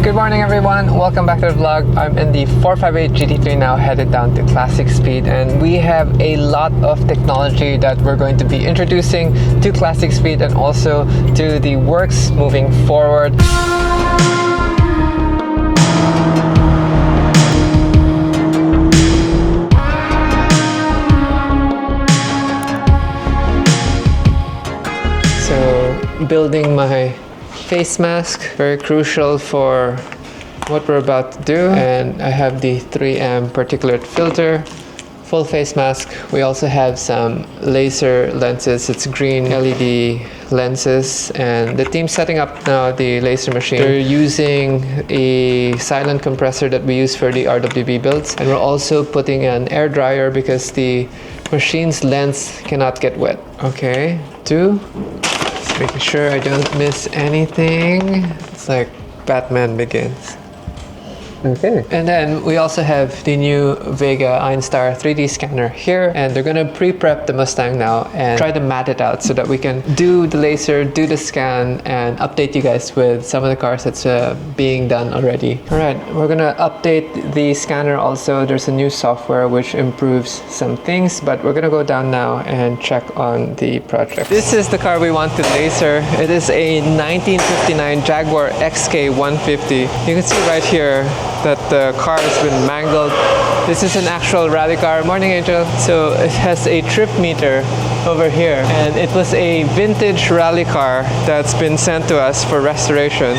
Good morning everyone, welcome back to the vlog. I'm in the 458 GT3 now, headed down to Classic Speed, and we have a lot of technology that we're going to be introducing to Classic Speed and also to the works moving forward. So, building my face mask, very crucial for what we're about to do. And I have the 3M particulate filter, full face mask. We also have some laser lenses. It's green LED lenses, and the team's setting up now the laser machine. They're using a silent compressor that we use for the RWB builds, and we're also putting an air dryer because the machine's lens cannot get wet. Okay, making sure I don't miss anything. It's like Batman Begins. Okay. And then we also have the new Vega Einstar 3D scanner here, and they're gonna pre-prep the Mustang now and try to mat it out so that we can do the laser, do the scan, and update you guys with some of the cars that's being done already. All right, we're gonna update the scanner also. There's a new software which improves some things, but we're gonna go down now and check on the project. This is the car we want to laser. It is a 1959 Jaguar XK 150. You can see right here that the car has been mangled. This is an actual rally car. Morning, Angel. So it has a trip meter over here, and it was a vintage rally car that's been sent to us for restoration,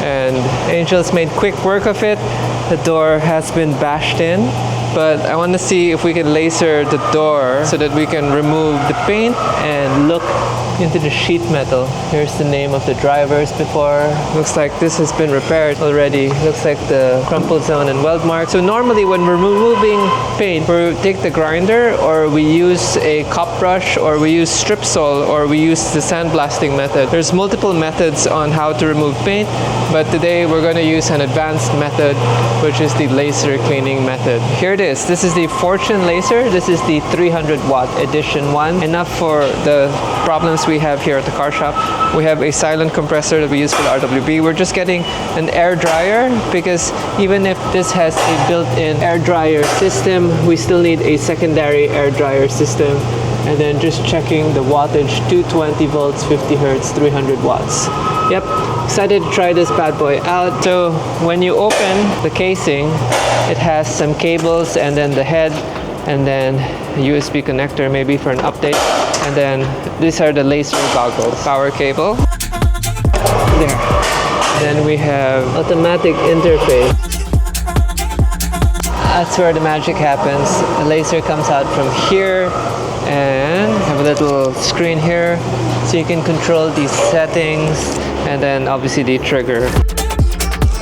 and Angel's made quick work of it. The door has been bashed in, but I want to see if we can laser the door so that we can remove the paint and look into the sheet metal. Here's the name of the drivers before. Looks like this has been repaired already. Looks like the crumpled zone and weld mark. So normally when we're removing paint, we take the grinder, or we use a cop brush, or we use strip sol, or we use the sandblasting method. There's multiple methods on how to remove paint, but today we're going to use an advanced method, which is the laser cleaning method. Here it is. This is the Fortune laser. This is the 300 watt edition one. Enough for the problems we have here at the car shop. We have a silent compressor that we use for the RWB. We're just getting an air dryer because even if this has a built-in air dryer system, we still need a secondary air dryer system. And then just checking the wattage, 220 volts, 50 hertz, 300 watts. Yep, excited to try this bad boy out. So when you open the casing, it has some cables and then the head, and then a USB connector maybe for an update. And then these are the laser goggles. Power cable. There. Then we have automatic interface. That's where the magic happens. The laser comes out from here, and have a little screen here so you can control these settings, and then obviously the trigger.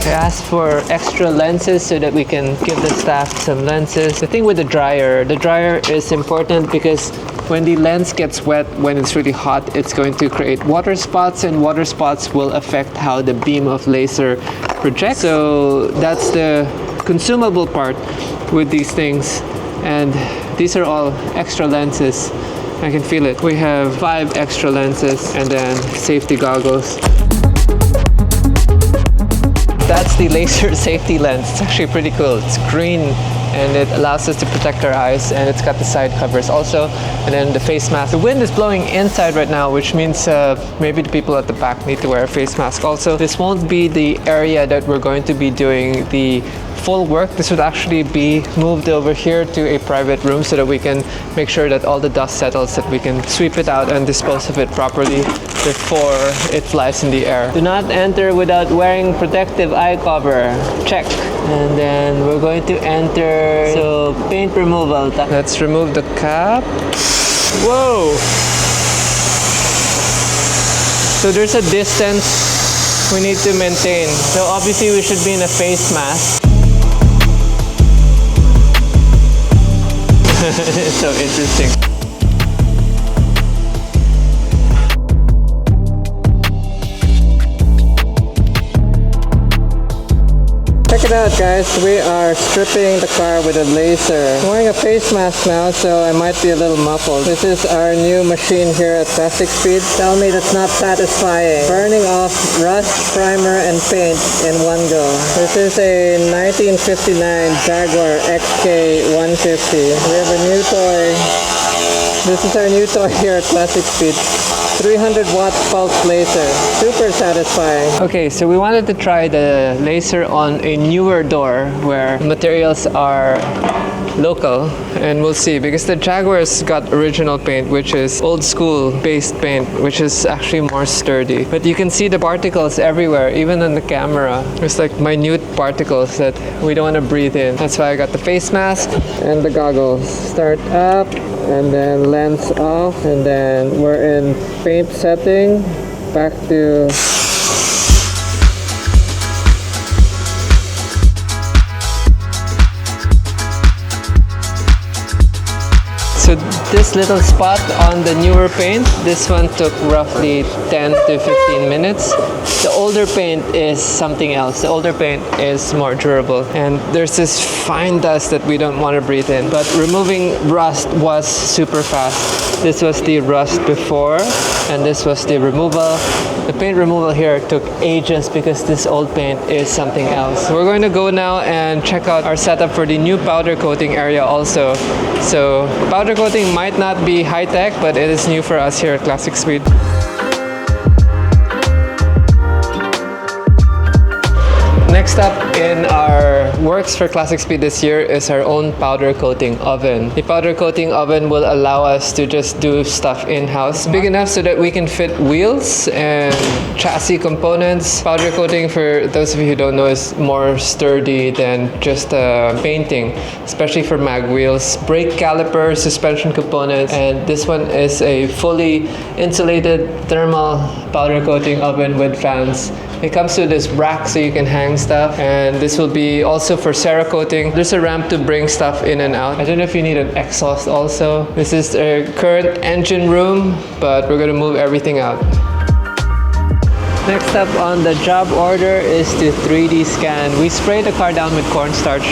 I asked for extra lenses so that we can give the staff some lenses. The thing with the dryer is important because when the lens gets wet, when it's really hot, it's going to create water spots, and water spots will affect how the beam of laser projects. So that's the consumable part with these things, and these are all extra lenses. I can feel it. We have 5 extra lenses and then safety goggles. That's the laser safety lens. It's actually pretty cool. It's green, and it allows us to protect our eyes, and it's got the side covers also, and then the face mask. The wind is blowing inside right now, which means maybe the people at the back need to wear a face mask also. This won't be the area that we're going to be doing the full work. This would actually be moved over here to a private room so that we can make sure that all the dust settles, that we can sweep it out and dispose of it properly before it flies in the air. Do not enter without wearing protective eye cover. Check. And then we're going to enter, so paint removal. Let's remove the cap. Whoa! So there's a distance we need to maintain. So obviously we should be in a face mask. It's so interesting. Check it it out, guys. We are stripping the car with a laser. I'm wearing a face mask now, so I might be a little muffled. This is our new machine here at Classic Speed. Tell me that's not satisfying. Burning off rust, primer, and paint in one go. This is a 1959 Jaguar XK150. We have a new toy. This is our new toy here at Classic Speed. 300 watt pulse laser. Super satisfying. Okay, so we wanted to try the laser on a newer door where materials are local, and we'll see, because the Jaguar's got original paint, which is old school based paint, which is actually more sturdy. But you can see the particles everywhere, even on the camera. There's like minute particles that we don't want to breathe in. That's why I got the face mask and the goggles. Start up and then lens off, and then we're in paint setting. Back to so this little spot on the newer paint, this one took roughly 10 to 15 minutes. The older paint is something else. The older paint is more durable, and there's this fine dust that we don't want to breathe in. But removing rust was super fast. This was the rust before, and this was the removal. The paint removal here took ages because this old paint is something else. We're going to go now and check out our setup for the new powder coating area also. So powder coating might not be high-tech, but it is new for us here at Classic Speed. Next up in our works for Classic Speed this year is our own powder coating oven. The powder coating oven will allow us to just do stuff in-house. Big enough so that we can fit wheels and chassis components. Powder coating, for those of you who don't know, is more sturdy than just painting, especially for mag wheels. Brake caliper, suspension components, and this one is a fully insulated thermal powder coating oven with fans. It comes with this rack so you can hang stuff, and this will be also for ceracoating. There's a ramp to bring stuff in and out. I don't know if you need an exhaust also. This is the current engine room, but we're gonna move everything out. Next up on the job order is the 3D scan. We spray the car down with cornstarch.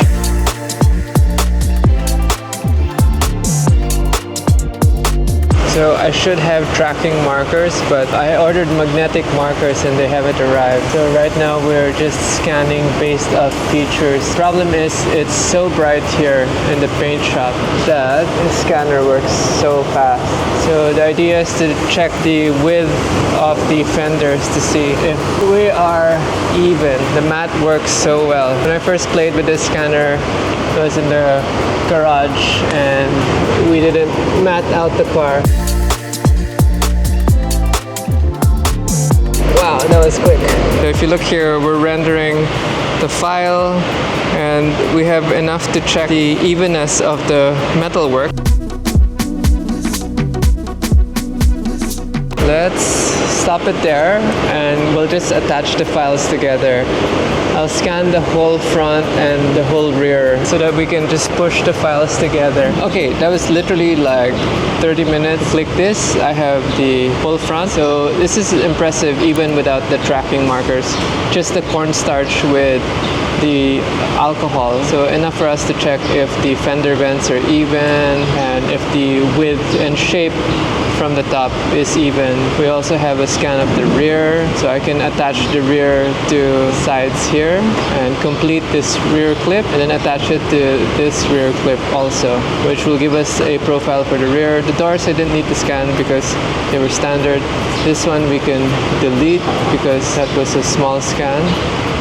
So I should have tracking markers, but I ordered magnetic markers and they haven't arrived. So right now we're just scanning based off features. Problem is it's so bright here in the paint shop that the scanner works so fast. So the idea is to check the width of the fenders to see if we are even. The matte works so well. When I first played with this scanner, it was in the garage and we didn't matte out the car. Wow, that was quick. If you look here, we're rendering the file and we have enough to check the evenness of the metalwork. Let's stop it there and we'll just attach the files together. I'll scan the whole front and the whole rear so that we can just push the files together. Okay, that was literally like 30 minutes. Click this, I have the full front. So this is impressive even without the tracking markers. Just the cornstarch with the alcohol. So enough for us to check if the fender vents are even and if the width and shape from the top is even. We also have a scan of the rear, so I can attach the rear to sides here and complete this rear clip and then attach it to this rear clip also, which will give us a profile for the rear. The doors I didn't need to scan because they were standard. This one we can delete because that was a small scan.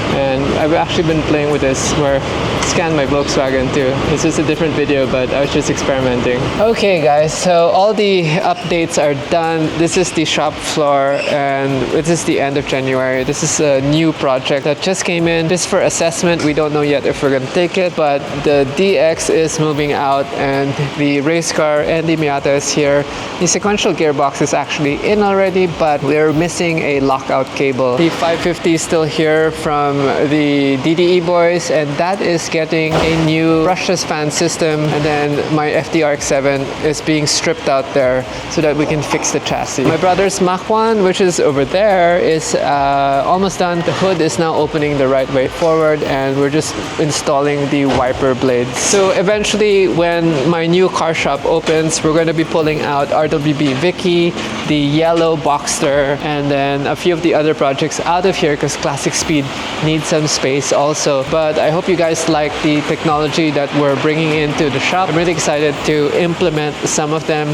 And I've actually been playing with this where I scanned my Volkswagen too. This is a different video, but I was just experimenting. Okay guys, so all the updates are done. This is the shop floor and this is the end of January. This is a new project that just came in. Just for assessment, we don't know yet if we're gonna take it, but the DX is moving out and the race car and the Miata is here. The sequential gearbox is actually in already, but we're missing a lockout cable. The 550 is still here from the DDE boys, and that is getting a new brushless fan system, and then my FDRX7 is being stripped out there so that we can fix the chassis. My brother's Mach 1, which is over there, is almost done. The hood is now opening the right way forward, and we're just installing the wiper blades. So eventually, when my new car shop opens, we're going to be pulling out RWB Vicky, the yellow Boxster, and then a few of the other projects out of here because Classic Speed needs some space also. But I hope you guys like the technology that we're bringing into the shop. I'm really excited to implement some of them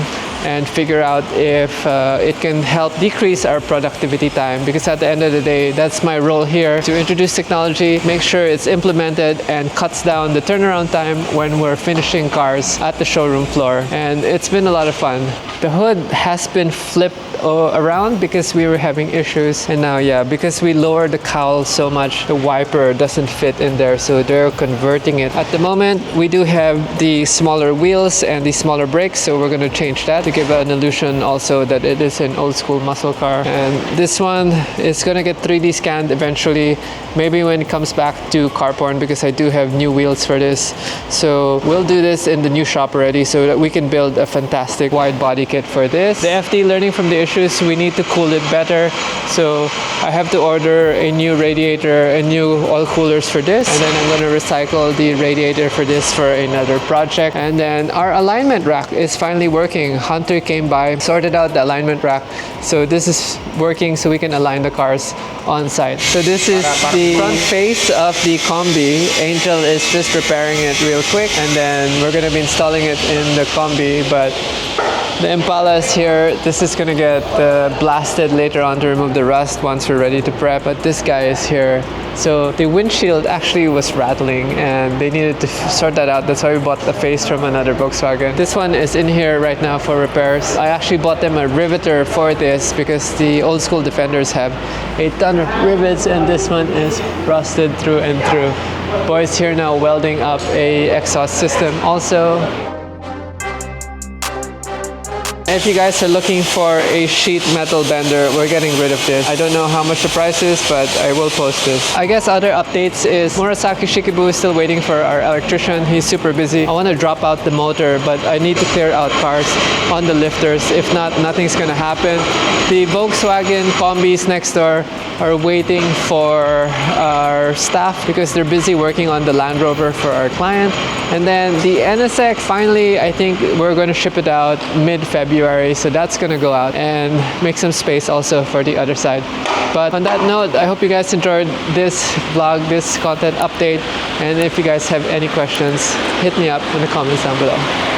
and figure out if it can help decrease our productivity time, because at the end of the day, that's my role here, to introduce technology, make sure it's implemented and cuts down the turnaround time when we're finishing cars at the showroom floor. And it's been a lot of fun. The hood has been flipped around because we were having issues, and now, yeah, because we lowered the cowl so much, the wiper doesn't fit in there, so they're converting it. At the moment, we do have the smaller wheels and the smaller brakes, so we're going to change that to give an illusion also that it is an old school muscle car. And this one is going to get 3D scanned eventually, maybe when it comes back to car porn, because I do have new wheels for this. So we'll do this in the new shop already so that we can build a fantastic wide body kit for this. The FD, learning from the issues, we need to cool it better, so I have to order a new radiator and new oil coolers for this, and then I'm going to recycle the radiator for this for another project. And then our alignment rack is finally working. Hunter came by, sorted out the alignment rack, so this is working so we can align the cars on site. So this is the front face of the Combi. Angel is just repairing it real quick, and then we're going to be installing it in the Combi. But the Impala is here. This is going to get blasted later on to remove the rust once we're ready to prep, but this guy is here. So the windshield actually was rattling and they needed to sort that out. That's why we bought the face from another Volkswagen. This one is in here right now for repairs. I actually bought them a riveter for this because the old school Defenders have a ton of rivets, and this one is rusted through and through. Boys here now welding up a exhaust system also. If you guys are looking for a sheet metal bender, we're getting rid of this. I don't know how much the price is, but I will post this. I guess other updates is Murasaki Shikibu is still waiting for our electrician. He's super busy. I want to drop out the motor, but I need to clear out cars on the lifters. If not, nothing's going to happen. The Volkswagen Combis next door are waiting for our staff because they're busy working on the Land Rover for our client. And then the NSX, finally, I think we're going to ship it out mid-February, so that's going to go out and make some space also for the other side. But on that note, I hope you guys enjoyed this vlog, this content update, and if you guys have any questions, hit me up in the comments down below.